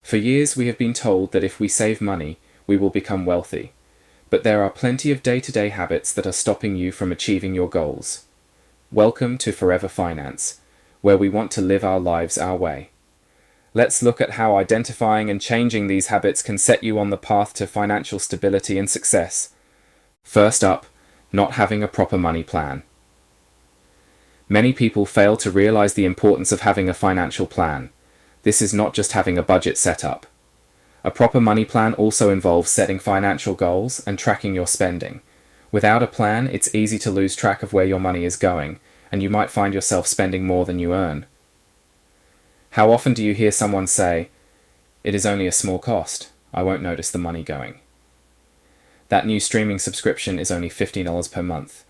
For years we have been told that if we save money, we will become wealthy. But there are plenty of day-to-day habits that are stopping you from achieving your goals. Welcome to Forever Finance, where we want to live our lives our way. Let's look at how identifying and changing these habits can set you on the path to financial stability and success. First up, not having a proper money plan. Many people fail to realize the importance of having a financial plan. This is not just having a budget set up. A proper money plan also involves setting financial goals and tracking your spending. Without a plan, it's easy to lose track of where your money is going, and you might find yourself spending more than you earn. How often do you hear someone say, "It is only a small cost, I won't notice the money going"? That new streaming subscription is only $50 per month,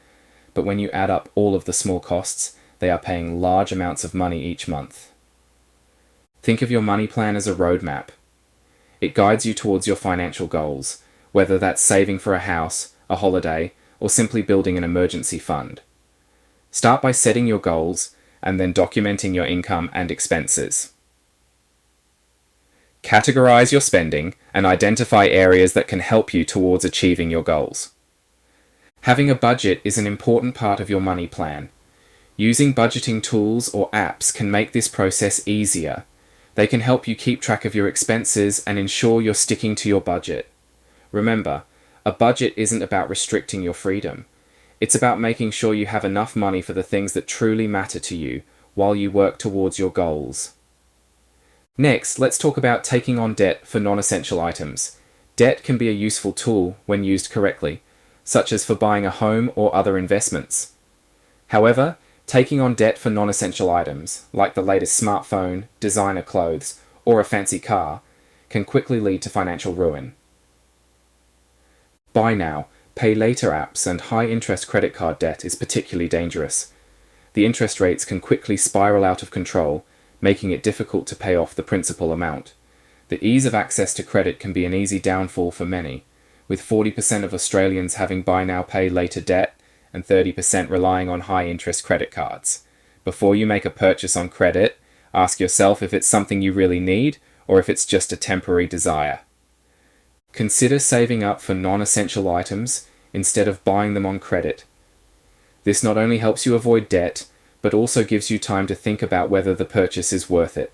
but when you add up all of the small costs, they are paying large amounts of money each month. Think of your money plan as a roadmap. It guides you towards your financial goals, whether that's saving for a house, a holiday, or simply building an emergency fund. Start by setting your goals and then documenting your income and expenses. Categorize your spending and identify areas that can help you towards achieving your goals. Having a budget is an important part of your money plan. Using budgeting tools or apps can make this process easier. They can help you keep track of your expenses and ensure you're sticking to your budget. Remember, a budget isn't about restricting your freedom. It's about making sure you have enough money for the things that truly matter to you while you work towards your goals. Next, let's talk about taking on debt for non-essential items. Debt can be a useful tool when used correctly, such as for buying a home or other investments. However, taking on debt for non-essential items, like the latest smartphone, designer clothes, or a fancy car, can quickly lead to financial ruin. Buy now, pay later apps and high-interest credit card debt is particularly dangerous. The interest rates can quickly spiral out of control, making it difficult to pay off the principal amount. The ease of access to credit can be an easy downfall for many, with 40% of Australians having buy now, pay later debt and 30% relying on high-interest credit cards. Before you make a purchase on credit, ask yourself if it's something you really need or if it's just a temporary desire. Consider saving up for non-essential items instead of buying them on credit. This not only helps you avoid debt, but also gives you time to think about whether the purchase is worth it.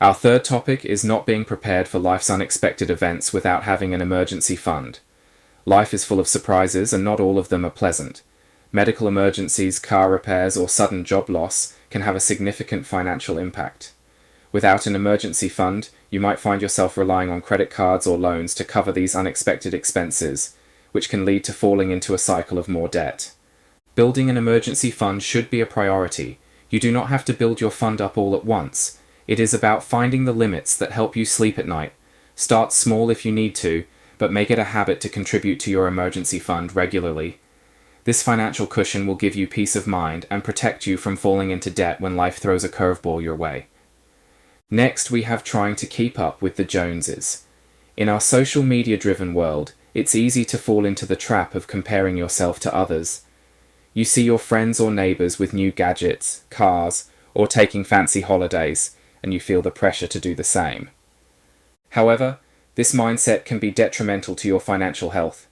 Our third topic is not being prepared for life's unexpected events without having an emergency fund. Life is full of surprises and not all of them are pleasant. Medical emergencies, car repairs, or sudden job loss can have a significant financial impact. Without an emergency fund, you might find yourself relying on credit cards or loans to cover these unexpected expenses, which can lead to falling into a cycle of more debt. Building an emergency fund should be a priority. You do not have to build your fund up all at once. It is about finding the limits that help you sleep at night. Start small if you need to, but make it a habit to contribute to your emergency fund regularly. This financial cushion will give you peace of mind and protect you from falling into debt when life throws a curveball your way. Next, we have trying to keep up with the Joneses. In our social media-driven world, it's easy to fall into the trap of comparing yourself to others. You see your friends or neighbors with new gadgets, cars, or taking fancy holidays, and you feel the pressure to do the same. However, this mindset can be detrimental to your financial health.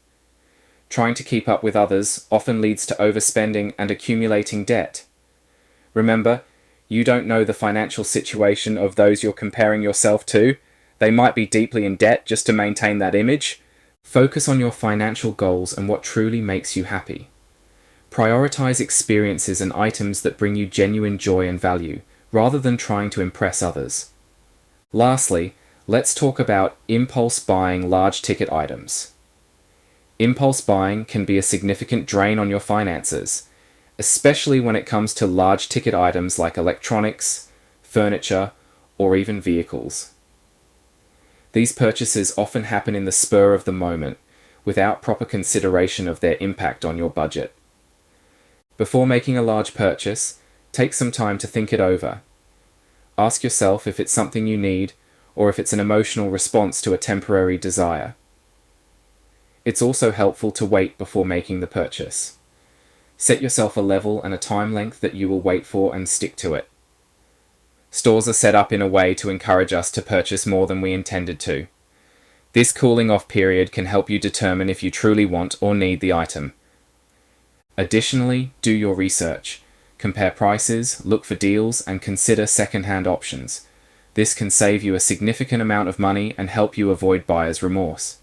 Trying to keep up with others often leads to overspending and accumulating debt. Remember, you don't know the financial situation of those you're comparing yourself to. They might be deeply in debt just to maintain that image. Focus on your financial goals and what truly makes you happy. Prioritize experiences and items that bring you genuine joy and value, rather than trying to impress others. Lastly, let's talk about impulse buying large ticket items. Impulse buying can be a significant drain on your finances, especially when it comes to large ticket items like electronics, furniture, or even vehicles. These purchases often happen in the spur of the moment, without proper consideration of their impact on your budget. Before making a large purchase, take some time to think it over. Ask yourself if it's something you need or if it's an emotional response to a temporary desire. It's also helpful to wait before making the purchase. Set yourself a level and a time length that you will wait for and stick to it. Stores are set up in a way to encourage us to purchase more than we intended to. This cooling off period can help you determine if you truly want or need the item. Additionally, do your research. Compare prices, look for deals, and consider second-hand options. This can save you a significant amount of money and help you avoid buyer's remorse.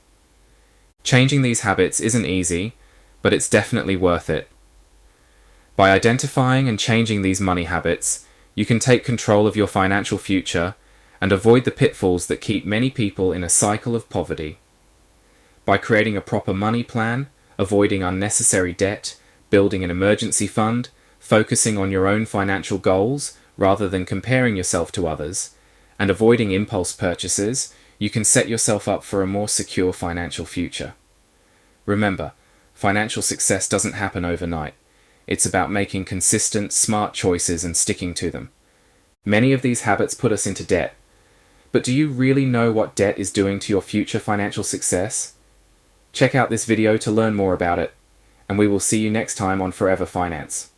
Changing these habits isn't easy, but it's definitely worth it. By identifying and changing these money habits, you can take control of your financial future and avoid the pitfalls that keep many people in a cycle of poverty. By creating a proper money plan, avoiding unnecessary debt, building an emergency fund, focusing on your own financial goals rather than comparing yourself to others, and avoiding impulse purchases, you can set yourself up for a more secure financial future. Remember, financial success doesn't happen overnight. It's about making consistent, smart choices and sticking to them. Many of these habits put us into debt. But do you really know what debt is doing to your future financial success? Check out this video to learn more about it, and we will see you next time on Forever Finance.